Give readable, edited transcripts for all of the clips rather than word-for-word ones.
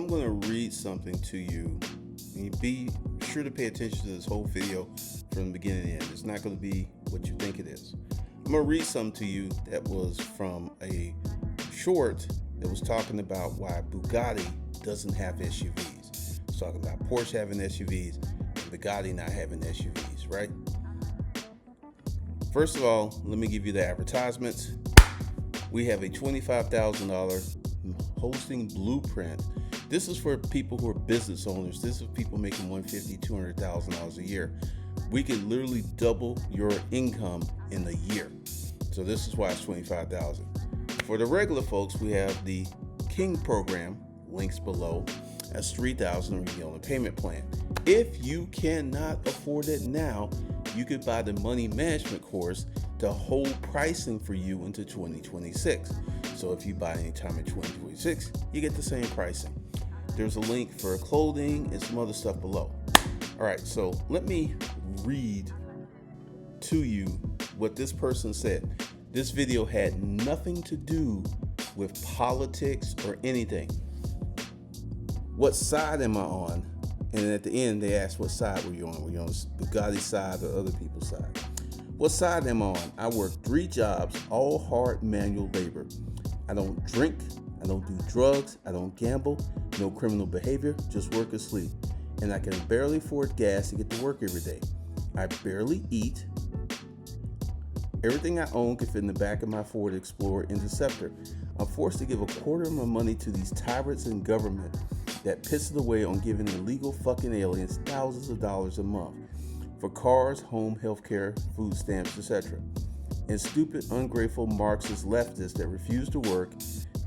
I'm going to read something to you. And be sure to pay attention to this whole video from the beginning to the end. It's not going to be what you think it is. I'm going to read something to you that was from a short that was talking about why Bugatti doesn't have SUVs. It's talking about Porsche having SUVs and Bugatti not having SUVs, right? First of all, let me give you the advertisements. We have a $25,000 hosting blueprint. This is for people who are business owners. This is people making $150,000, $200,000 a year. We can literally double your income in a year. So this is why it's $25,000. For the regular folks, we have the King program, links below. That's $3,000 and you on a payment plan. If you cannot afford it now, you could buy the money management course to hold pricing for you into 2026. So if you buy anytime in 2026, you get the same pricing. There's a link for clothing and some other stuff below. All right, so let me read to you what this person said. This video had nothing to do with politics or anything. What side am I on? And at the end, they asked, what side were you on? Were you on Bugatti's side or other people's side? What side am I on? I work 3 jobs, all hard manual labor. I don't drink, I don't do drugs, I don't gamble, no criminal behavior, just work and sleep. And I can barely afford gas to get to work every day. I barely eat. Everything I own can fit in the back of my Ford Explorer Interceptor. I'm forced to give a quarter of my money to these tyrants in government that pisses away on giving illegal fucking aliens thousands of dollars a month for cars, home, healthcare, food stamps, etc. And stupid, ungrateful Marxist leftists that refuse to work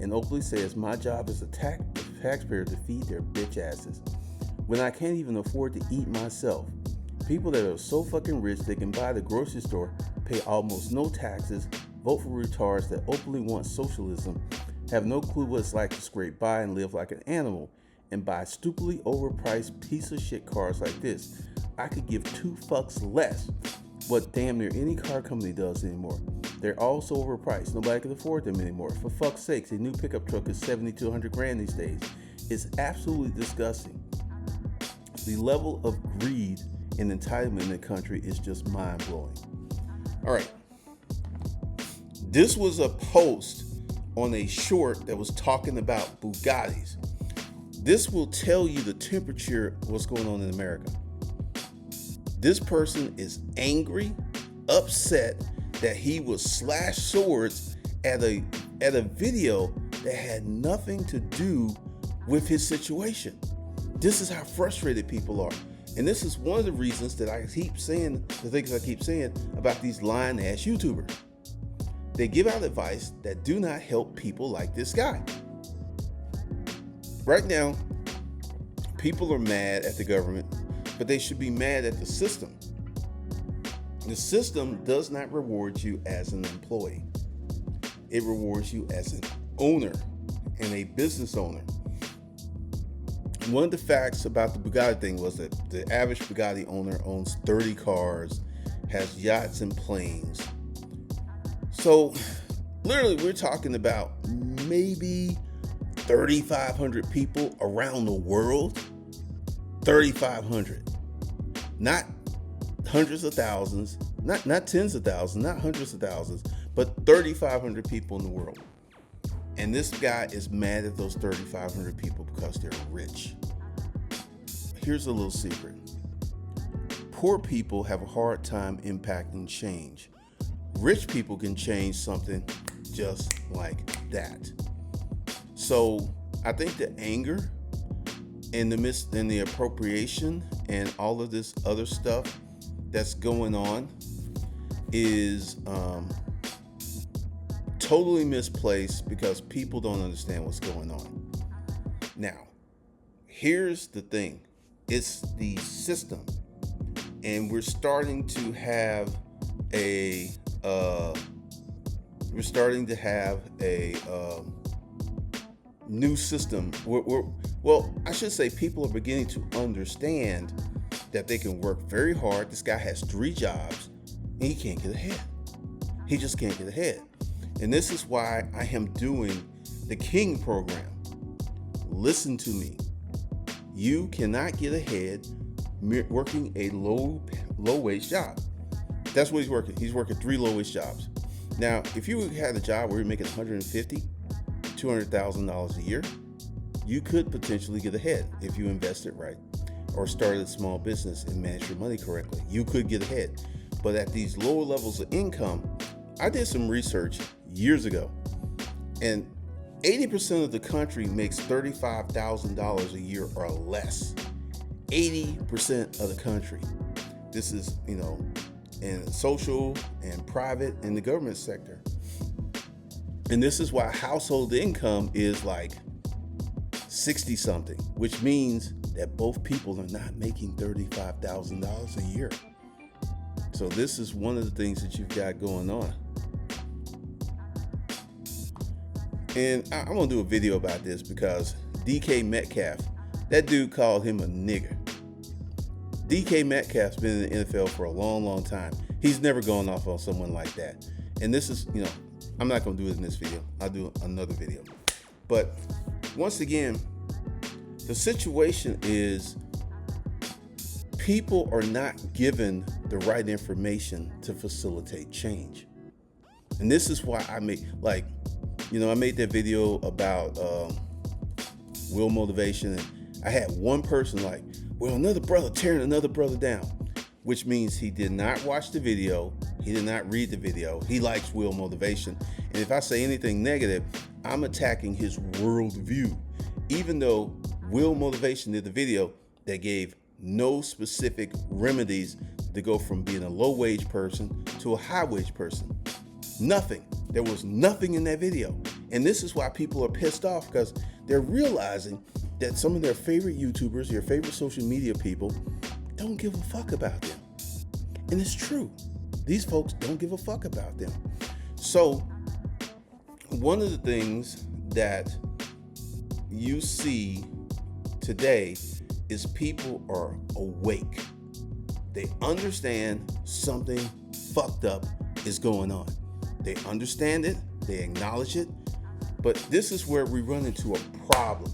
and openly says my job is a taxpayer to feed their bitch asses when I can't even afford to eat myself. People that are so fucking rich they can buy the grocery store, pay almost no taxes, vote for retards that openly want socialism, have no clue what it's like to scrape by and live like an animal, and buy stupidly overpriced piece of shit cars like this. I could give 2 fucks less what damn near any car company does anymore. They're all so overpriced, nobody can afford them anymore. For fuck's sakes, a new pickup truck is 70 to 100 grand these days. It's absolutely disgusting. The level of greed and entitlement in the country is just mind-blowing. All right. This was a post on a short that was talking about Bugattis. This will tell you the temperature of what's going on in America. This person is angry, upset that he was slashed swords at a video that had nothing to do with his situation. This is how frustrated people are. And this is one of the reasons that I keep saying the things I keep saying about these lying ass YouTubers. They give out advice that do not help people like this guy. Right now, people are mad at the government, but they should be mad at the system. The system does not reward you as an employee. It rewards you as an owner and a business owner. One of the facts about the Bugatti thing was that the average Bugatti owner owns 30 cars, has yachts and planes. So literally we're talking about maybe 3,500 people around the world. 3,500. Not hundreds of thousands, not tens of thousands, not hundreds of thousands, but 3,500 people in the world. And this guy is mad at those 3,500 people because they're rich. Here's a little secret. Poor people have a hard time impacting change. Rich people can change something just like that. So I think the anger and the appropriation and all of this other stuff that's going on is totally misplaced because people don't understand what's going on. Now, here's the thing. It's the system. And we're starting to have a new system. Well, I should say people are beginning to understand that they can work very hard. This guy has 3 jobs and he can't get ahead. He just can't get ahead. And this is why I am doing the King program. listen to me. You cannot get ahead working a low wage job. That's what he's working. He's working 3 low wage jobs. Now, if you had a job where you're making $150,000, $200,000 a year, you could potentially get ahead if you invested right or started a small business and managed your money correctly. You could get ahead. But at these lower levels of income, I did some research years ago, and 80% of the country makes $35,000 a year or less. 80% of the country. This is, in social and private and the government sector. And this is why household income is like 60 something, which means that both people are not making $35,000 a year. So this is one of the things that you've got going on. And I'm going to do a video about this because DK Metcalf, that dude called him a nigger. DK Metcalf's been in the NFL for a long, long time. He's never gone off on someone like that. And this is, I'm not going to do it in this video. I'll do another video. But once again, the situation is people are not given the right information to facilitate change. And this is why I made, I made that video about will motivation. And I had one person like, well, another brother tearing another brother down, which means he did not watch the video. He did not read the video. He likes will motivation. And if I say anything negative, I'm attacking his worldview, even though will motivation did the video that gave no specific remedies to go from being a low wage person to a high wage person. Nothing. There was nothing in that video. And this is why people are pissed off, because they're realizing that some of their favorite YouTubers, your favorite social media people, don't give a fuck about them. And it's true. These folks don't give a fuck about them. So one of the things that you see today is people are awake. They understand something fucked up is going on. They understand it, they acknowledge it, but this is where we run into a problem.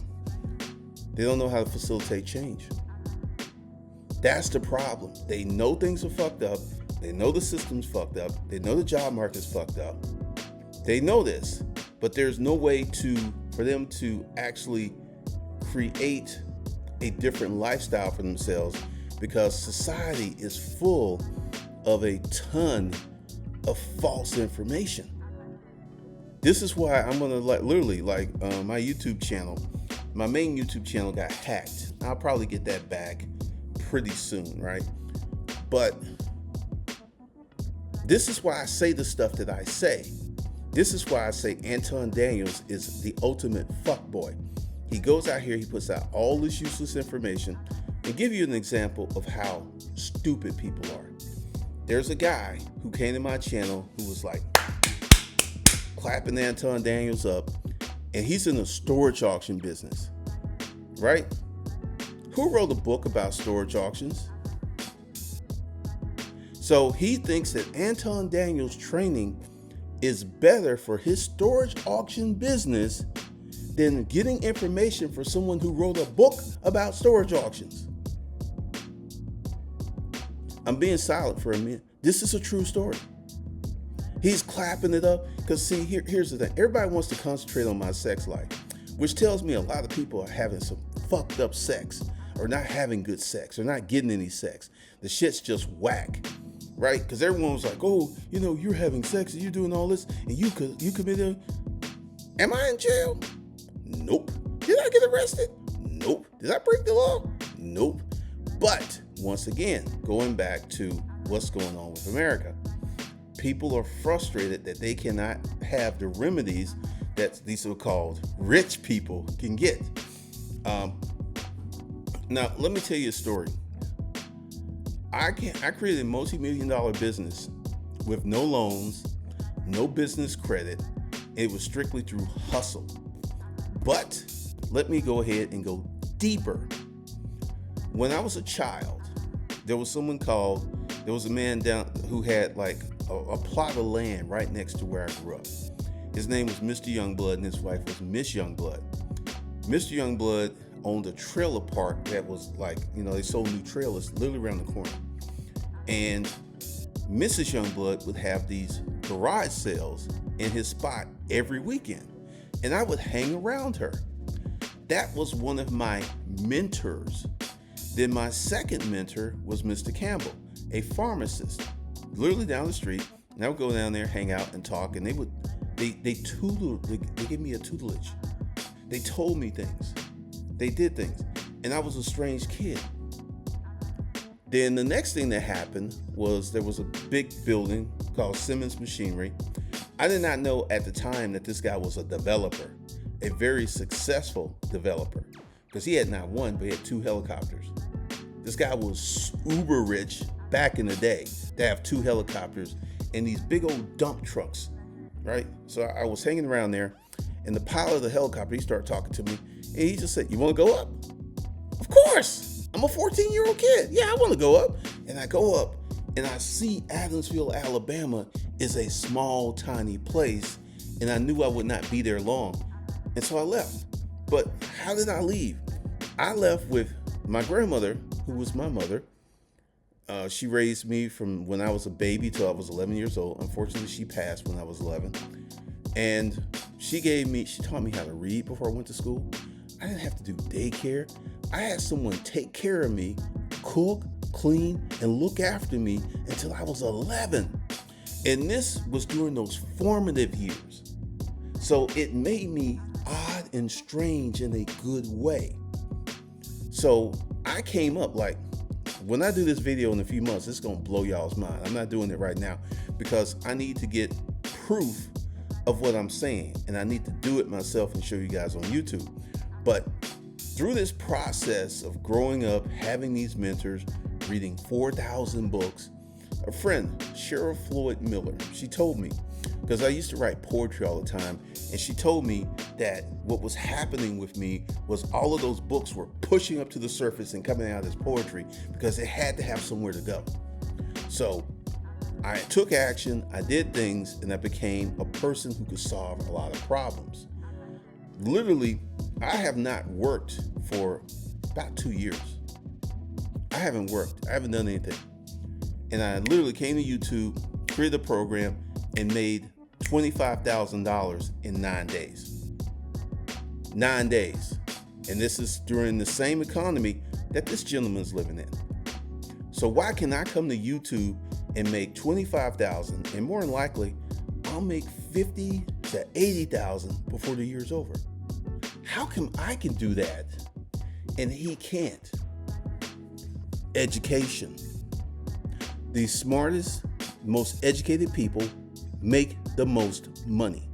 They don't know how to facilitate change. That's the problem. They know things are fucked up. They know the system's fucked up. They know the job market's fucked up. They know this, but there's no way for them to actually create a different lifestyle for themselves, because society is full of a ton of false information. This is why I'm gonna my YouTube channel, my main YouTube channel got hacked. I'll probably get that back pretty soon, right? But this is why I say the stuff that I say. This is why I say Anton Daniels is the ultimate fuckboy. He goes out here, he puts out all this useless information. And give you an example of how stupid people are. There's a guy who came to my channel who was like clapping Anton Daniels up, and he's in the storage auction business, right? Who wrote a book about storage auctions? So he thinks that Anton Daniels' training is better for his storage auction business than getting information for someone who wrote a book about storage auctions. I'm being silent for a minute. This is a true story. He's clapping it up because, see, here's the thing. Everybody wants to concentrate on my sex life, which tells me a lot of people are having some fucked up sex or not having good sex or not getting any sex. The shit's just whack, right? Because everyone was like, oh, you're having sex and you're doing all this and you committed. Am I in jail? Nope. Did I get arrested? Nope. Did I break the law? Nope. But once again, going back to what's going on with America, people are frustrated that they cannot have the remedies that these so-called rich people can get. Now, let me tell you a story. I created a multi-million-dollar business with no loans, no business credit. It was strictly through hustle. But let me go ahead and go deeper. When I was a child, there was a man down who had like a plot of land right next to where I grew up. His name was Mr. Youngblood and his wife was Miss Youngblood. Mr. Youngblood owned a trailer park that was like, they sold new trailers literally around the corner. And Mrs. Youngblood would have these garage sales in his spot every weekend. And I would hang around her. That was one of my mentors. Then my second mentor was Mr. Campbell, a pharmacist, literally down the street. And I would go down there, hang out, and talk. And they gave me a tutelage. They told me things. They did things. And I was a strange kid. Then the next thing that happened was there was a big building called Simmons Machinery. I did not know at the time that this guy was a developer, a very successful developer, because he had not one, but he had 2 helicopters. This guy was uber rich back in the day to have 2 helicopters and these big old dump trucks, right? So I was hanging around there, and the pilot of the helicopter, he started talking to me, and he just said, "You want to go up?" Of course. I'm a 14-year-old kid. Yeah, I want to go up. And I go up, and I see Adamsville, Alabama is a small, tiny place, and I knew I would not be there long. And so I left. But how did I leave? I left with my grandmother, who was my mother. She raised me from when I was a baby till I was 11 years old. Unfortunately, she passed when I was 11. And she taught me how to read before I went to school. I didn't have to do daycare. I had someone take care of me, cook, clean, and look after me until I was 11. And this was during those formative years. So it made me odd and strange in a good way. So I came up like, when I do this video in a few months, it's going to blow y'all's mind. I'm not doing it right now because I need to get proof of what I'm saying. And I need to do it myself and show you guys on YouTube. But through this process of growing up, having these mentors, reading 4,000 books, a friend, Cheryl Floyd Miller, she told me, because I used to write poetry all the time, and she told me that what was happening with me was all of those books were pushing up to the surface and coming out as poetry because it had to have somewhere to go. So I took action, I did things, and I became a person who could solve a lot of problems. Literally, I have not worked for about 2 years. I haven't worked. I haven't done anything. And I literally came to YouTube, created a program, and made $25,000 in 9 days. 9 days. And this is during the same economy that this gentleman's living in. So why can I come to YouTube and make $25,000, and more than likely, I'll make $50,000 to $80,000 before the year's over? How come I can do that and he can't? Education. The smartest, most educated people make the most money,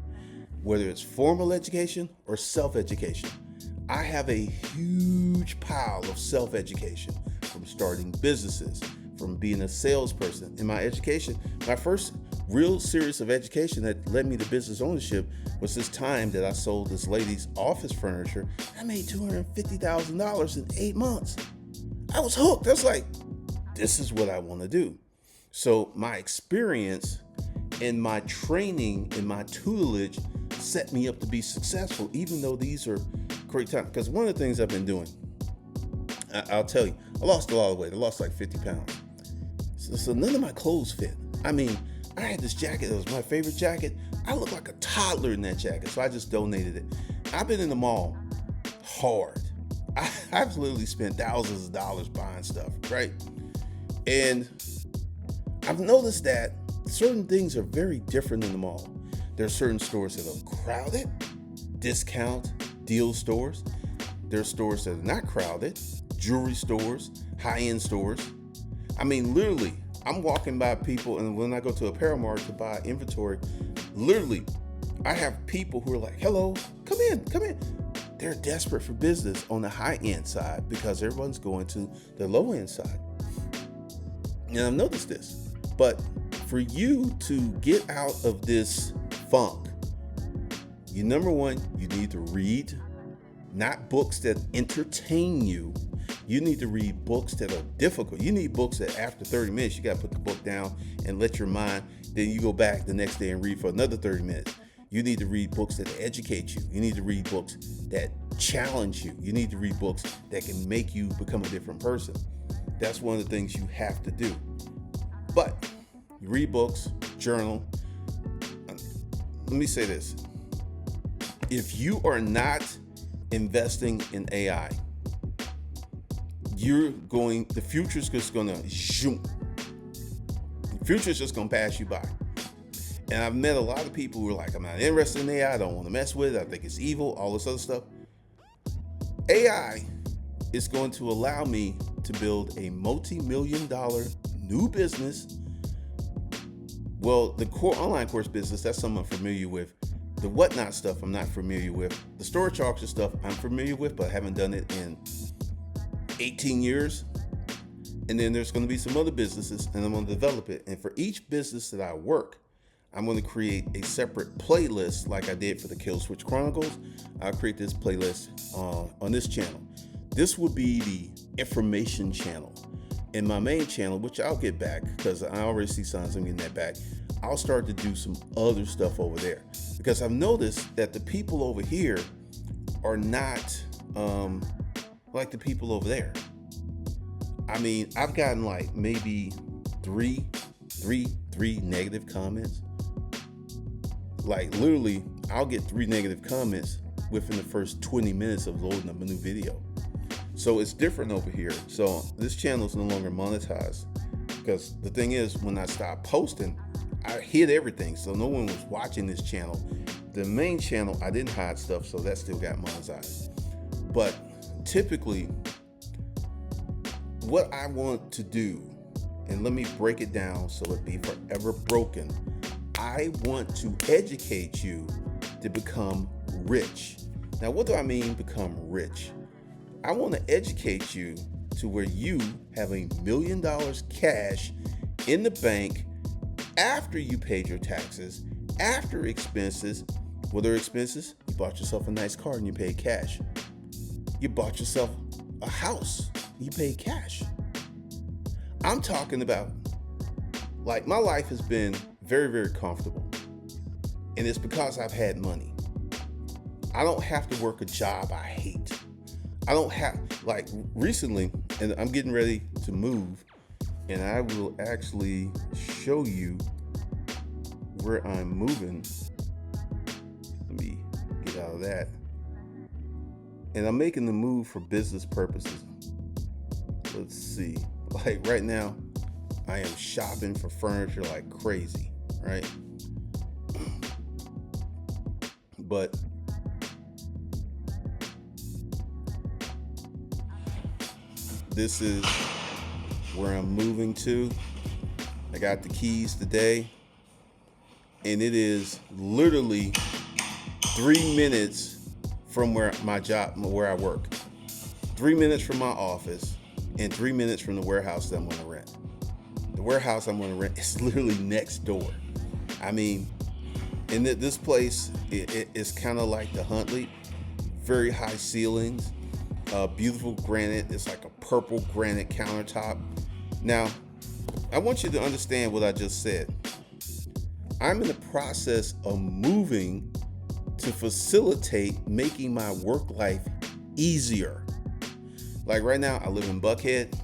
whether it's formal education or self-education. I have a huge pile of self-education from starting businesses, from being a salesperson. In my education, my first real series of education that led me to business ownership was this time that I sold this lady's office furniture. I made $250,000 in 8 months. I was hooked. I was like, this is what I want to do. So my experience and my training and my tutelage set me up to be successful, even though these are great times. Because one of the things I've been doing, I'll tell you, I lost a lot of weight. I lost like 50 pounds. So none of my clothes fit. I mean, I had this jacket that was my favorite jacket. I looked like a toddler in that jacket, so I just donated it. I've been in the mall hard. I've literally spent thousands of dollars buying stuff, right? And I've noticed that certain things are very different in the mall. There are certain stores that are crowded, discount, deal stores. There are stores that are not crowded, jewelry stores, high-end stores. I mean, literally, I'm walking by people, and when I go to apparel mart to buy inventory, literally, I have people who are like, hello, come in. They're desperate for business on the high-end side because everyone's going to the low-end side. And I've noticed this. But for you to get out of this funk, number one, you need to read, not books that entertain you. You need to read books that are difficult. You need books that after 30 minutes, you got to put the book down and let your mind, then you go back the next day and read for another 30 minutes. You need to read books that educate you. You need to read books that challenge you. You need to read books that can make you become a different person. That's one of the things you have to do. But you read books, journal. Let me say this. If you are not investing in AI, the future's just gonna zoom. The future's just gonna pass you by. And I've met a lot of people who are like, I'm not interested in AI, I don't want to mess with it, I think it's evil, all this other stuff. AI is going to allow me to build a multi-million-dollar new business. Well, the core online course business, that's something I'm familiar with. The whatnot stuff I'm not familiar with. The storage auction stuff I'm familiar with, but I haven't done it in 18 years. And then there's going to be some other businesses, and I'm going to develop it. And for each business that I work, I'm going to create a separate playlist like I did for the Kill Switch Chronicles. I'll create this playlist on this channel. This will be the information channel. In my main channel, which I'll get back because I already see signs I'm getting that back, I'll start to do some other stuff over there. Because I've noticed that the people over here are not like the people over there. I mean, I've gotten like maybe three negative comments. Like literally, I'll get 3 negative comments within the first 20 minutes of loading up a new video. So it's different over here. So this channel is no longer monetized because the thing is, when I stopped posting, I hid everything. So no one was watching this channel. The main channel, I didn't hide stuff, so that still got monetized. But typically, what I want to do, and let me break it down so it be forever broken. I want to educate you to become rich. Now, what do I mean become rich? I want to educate you to where you have $1 million cash in the bank after you paid your taxes, after expenses. What are expenses? You bought yourself a nice car and you paid cash. You bought yourself a house, you paid cash. I'm talking about, like, my life has been very, very comfortable. And it's because I've had money. I don't have to work a job I hate. I don't have, like recently, and I'm getting ready to move, and I will actually show you where I'm moving. Let me get out of that. And I'm making the move for business purposes. Let's see. Like right now, I am shopping for furniture like crazy, right? But this is where I'm moving to. I got the keys today, and it is literally 3 minutes from where I work. 3 minutes from my office, and 3 minutes from the warehouse that I'm going to rent. The warehouse I'm going to rent is literally next door. I mean, in this place, it's kind of like the Huntley. Very high ceilings, beautiful granite. It's like a purple granite countertop. Now, I want you to understand what I just said. I'm in the process of moving to facilitate making my work life easier. Like right now, I live in Buckhead.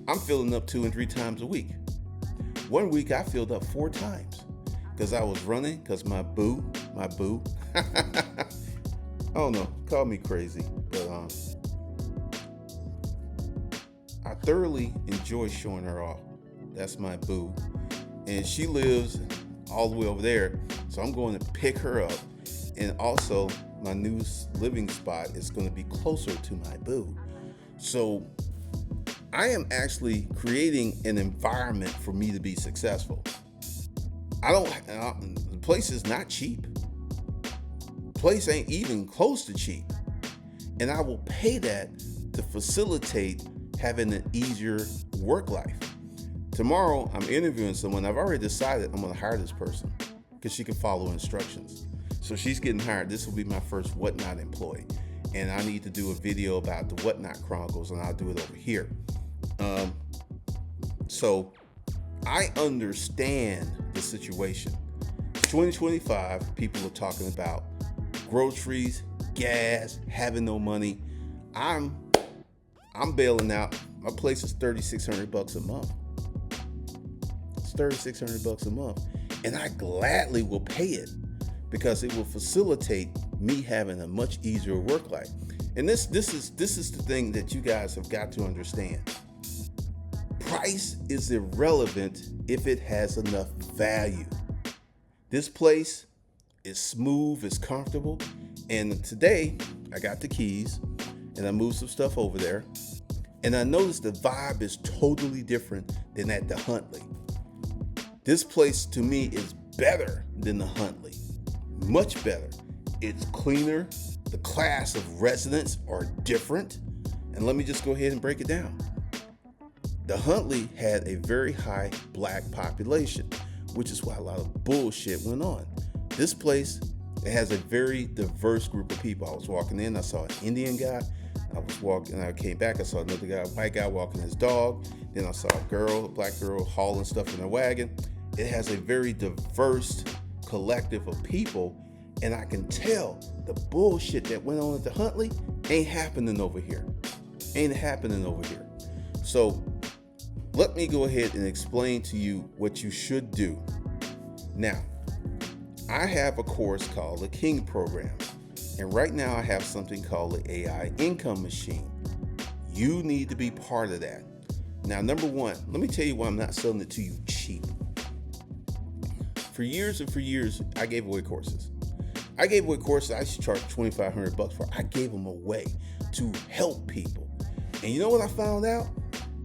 I'm filling up 2 and 3 times a week. One week I filled up 4 times because I was running because my boo, I don't know, call me crazy, but I thoroughly enjoy showing her off. That's my boo. And she lives all the way over there, so I'm going to pick her up. And also, my new living spot is going to be closer to my boo. So I am actually creating an environment for me to be successful. The place is not cheap. The place ain't even close to cheap. And I will pay that to facilitate having an easier work life. Tomorrow, I'm interviewing someone. I've already decided I'm going to hire this person because she can follow instructions. So she's getting hired. This will be my first Whatnot employee. And I need to do a video about the Whatnot Chronicles, and I'll do it over here. So I understand the situation. 2025, people are talking about groceries gas, having no money. I'm bailing out. My place is $3,600 a month. It's $3,600 a month, and I gladly will pay it because it will facilitate me having a much easier work life. And this is the thing that you guys have got to understand. Price is irrelevant if it has enough value. This place is smooth, it's comfortable, and today I got the keys and I moved some stuff over there, and I noticed the vibe is totally different than at the Huntley. This place to me is better than the Huntley, much better. It's cleaner. The class of residents are different. And let me just go ahead and break it down. The Huntley had a very high black population, which is why a lot of bullshit went on. This place, it has a very diverse group of people. I was walking in, I saw an Indian guy. I came back, I saw another guy, a white guy walking his dog. Then I saw a black girl hauling stuff in a wagon. It has a very diverse collective of people. And I can tell the bullshit that went on at the Huntley ain't happening over here. So let me go ahead and explain to you what you should do. Now, I have a course called the King Program. And right now I have something called the AI Income Machine. You need to be part of that. Now, number one, let me tell you why I'm not selling it to you cheap. For years, I gave away courses. I used to charge $2,500 for. I gave them away to help people. And you know what I found out?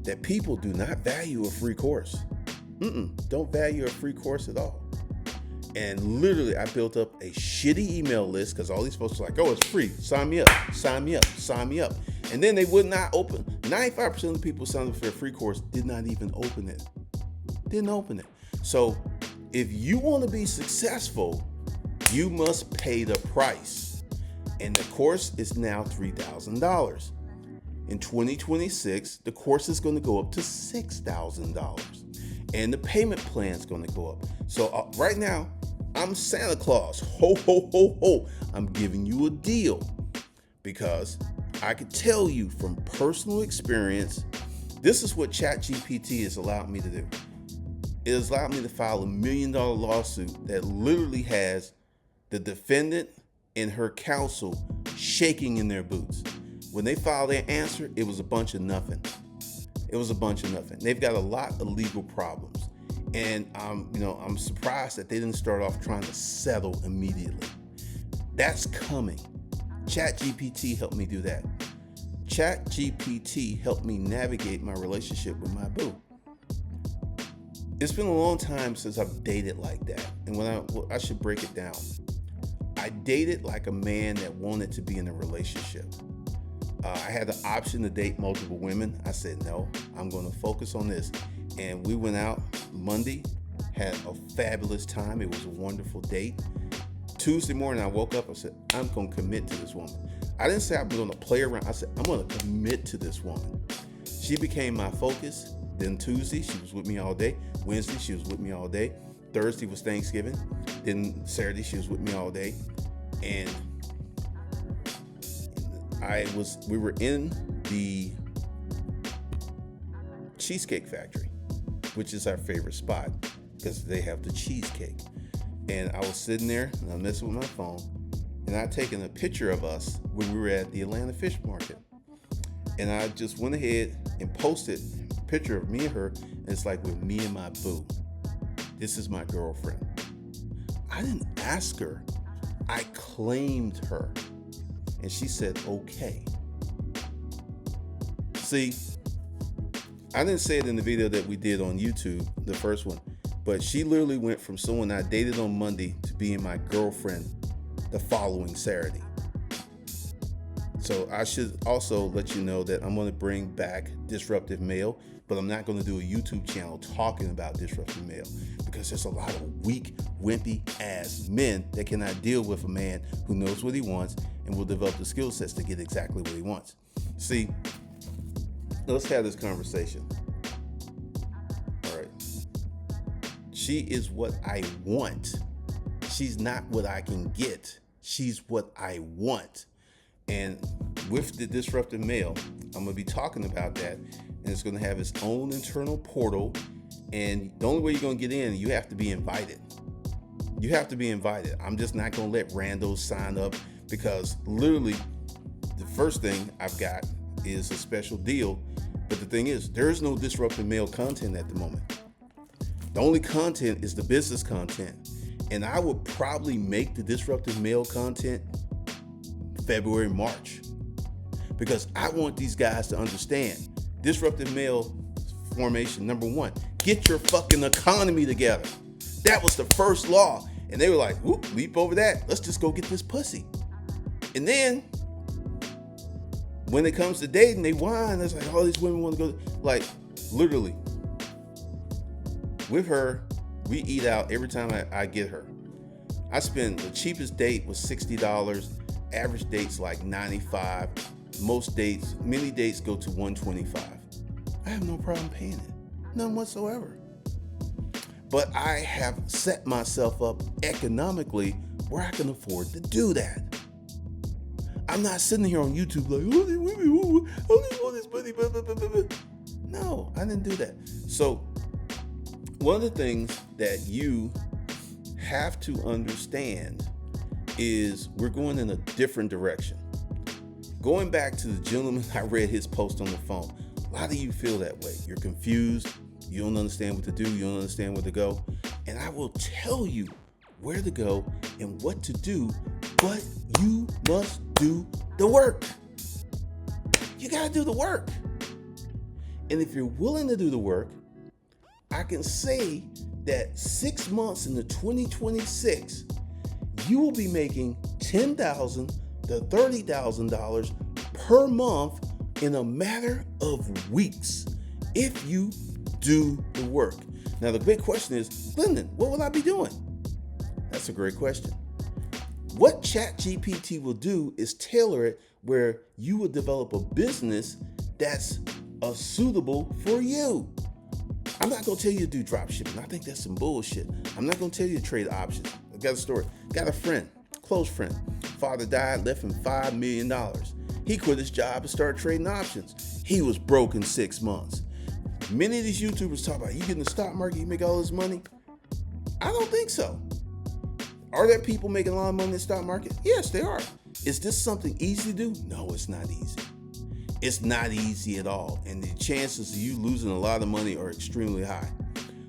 That people do not value a free course. Don't value a free course at all. And literally, I built up a shitty email list because all these folks are like, oh, it's free. Sign me up. And then they would not open. 95% of the people signed up for a free course did not even open it. So if you want to be successful, you must pay the price. And the course is now $3,000. In 2026, the course is going to go up to $6,000. And the payment plan is going to go up. So right now, I'm Santa Claus. Ho, ho, ho, ho. I'm giving you a deal because I can tell you from personal experience, this is what ChatGPT has allowed me to do. It has allowed me to file $1 million lawsuit that literally has the defendant and her counsel shaking in their boots. When they filed their answer, it was a bunch of nothing. They've got a lot of legal problems. And I'm surprised that they didn't start off trying to settle immediately. That's coming. ChatGPT helped me do that. ChatGPT helped me navigate my relationship with my boo. It's been a long time since I've dated like that. And I should break it down. I dated like a man that wanted to be in a relationship. I had the option to date multiple women. I said, no, I'm going to focus on this. And we went out Monday, had a fabulous time. It was a wonderful date. Tuesday morning, I woke up and said, I'm going to commit to this woman. I didn't say I'm going to play around. I said, I'm going to commit to this woman. She became my focus. Then Tuesday, she was with me all day. Wednesday, she was with me all day. Thursday was Thanksgiving. Then Saturday, she was with me all day. And we were in the Cheesecake Factory, which is our favorite spot because they have the cheesecake. And I was sitting there and I'm messing with my phone, and I'd taken a picture of us when we were at the Atlanta Fish Market. And I just went ahead and posted a picture of me and her, and it's like with me and my boo. This is my girlfriend. I didn't ask her. I claimed her. And she said, okay. See, I didn't say it in the video that we did on YouTube, the first one, but she literally went from someone I dated on Monday to being my girlfriend the following Saturday. So I should also let you know that I'm going to bring back Disruptive Male, but I'm not going to do a YouTube channel talking about Disruptive Male because there's a lot of weak, wimpy ass men that cannot deal with a man who knows what he wants and will develop the skill sets to get exactly what he wants. See, let's have this conversation. All right. She is what I want. She's not what I can get. She's what I want. And with the disruptive mail, I'm going to be talking about that. And it's going to have its own internal portal. And the only way you're going to get in, you have to be invited. You have to be invited. I'm just not going to let randos sign up, because literally the first thing I've got is a special deal. But the thing is, there is no disruptive mail content at the moment. The only content is the business content. And I would probably make the disruptive mail content February, March, because I want these guys to understand disruptive mail formation. Number one, get your fucking economy together. That was the first law. And they were like, whoop, leap over that. Let's just go get this pussy. And then when it comes to dating, they whine. It's like, all these women want to go. Like, literally, with her, we eat out every time I get her. I spend, the cheapest date was $60. Average date's like $95. Most dates, many dates go to $125. I have no problem paying it. None whatsoever. But I have set myself up economically where I can afford to do that. I'm not sitting here on YouTube like, oh, these women, oh, this money, blah, blah, blah, blah. No, I didn't do that. So one of the things that you have to understand is we're going in a different direction. Going back to the gentleman, I read his post on the phone. A lot of you feel that way. You're confused. You don't understand what to do. You don't understand where to go. And I will tell you where to go and what to do, but you must do the work. You got to do the work. And if you're willing to do the work, I can say that 6 months into 2026, you will be making $10,000 to $30,000 per month in a matter of weeks if you do the work. Now, the big question is, Lyndon, what will I be doing? That's a great question. What ChatGPT will do is tailor it where you will develop a business that's suitable for you. I'm not going to tell you to do drop shipping. I think that's some bullshit. I'm not going to tell you to trade options. I got a story. Got a friend, close friend. Father died, left him $5 million. He quit his job and started trading options. He was broke in 6 months. Many of these YouTubers talk about, you get in the stock market, you make all this money. I don't think so. Are there people making a lot of money in the stock market? Yes, there are. Is this something easy to do? No, it's not easy. It's not easy at all. And the chances of you losing a lot of money are extremely high.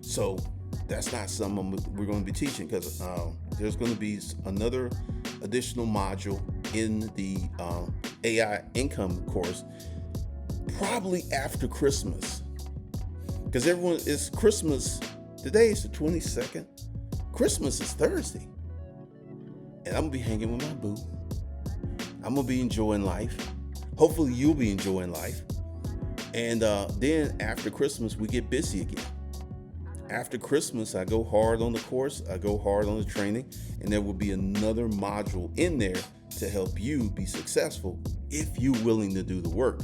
So that's not something we're going to be teaching, because there's going to be another additional module in the AI income course, probably after Christmas. Because it's Christmas. Today is the 22nd. Christmas is Thursday. And I'm going to be hanging with my boo. I'm going to be enjoying life. Hopefully you'll be enjoying life. And then after Christmas, we get busy again. After Christmas, I go hard on the course. I go hard on the training. And there will be another module in there to help you be successful if you're willing to do the work.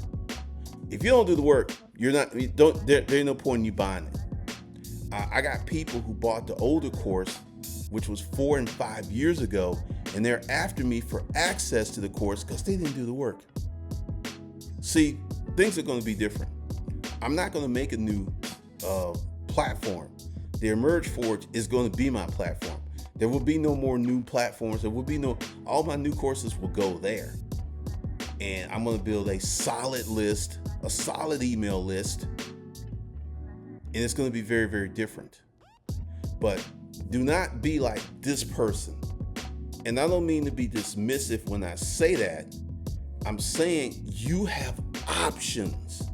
If you don't do the work, there ain't no point in you buying it. I got people who bought the older course, which was 4 and 5 years ago, and they're after me for access to the course because they didn't do the work. See, things are going to be different. I'm not going to make a new platform. The Emerge Forge is going to be my platform. There will be no more new platforms. All my new courses will go there. And I'm going to build a solid list, a solid email list. And it's going to be very, very different. But do not be like this person. And I don't mean to be dismissive when I say that. I'm saying you have options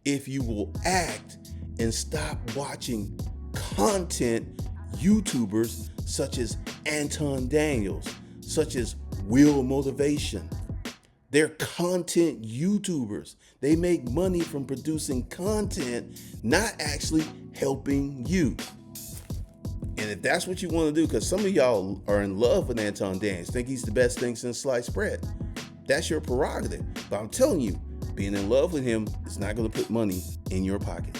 if you will act and stop watching content YouTubers such as Anton Daniels, such as Will Motivation. They're content YouTubers. They make money from producing content, not actually helping you. And if that's what you want to do, because some of y'all are in love with Anton Daniels, think he's the best thing since sliced bread. That's your prerogative. But I'm telling you, being in love with him is not going to put money in your pocket.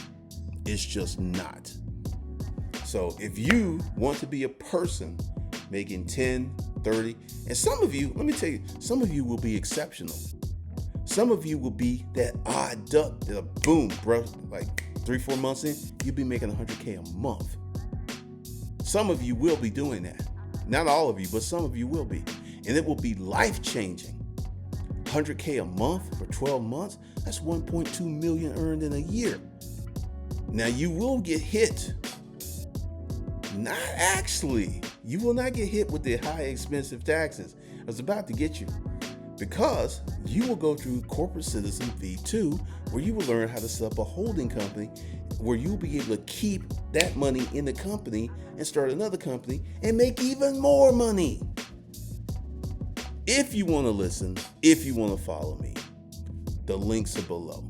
It's just not. So if you want to be a person making $10, 30. And some of you, let me tell you, some of you will be exceptional. Some of you will be that odd duck that boom, bro, like 3-4 months in, you'll be making $100K a month. Some of you will be doing that. Not all of you, but some of you will be. And it will be life-changing. $100K a month for 12 months, that's 1.2 million earned in a year. Now you will get hit. Not actually. You will not get hit with the high expensive taxes. I was about to get you. Because you will go through Corporate Citizen V2, where you will learn how to set up a holding company, where you'll be able to keep that money in the company and start another company and make even more money. If you want to listen, if you want to follow me, the links are below.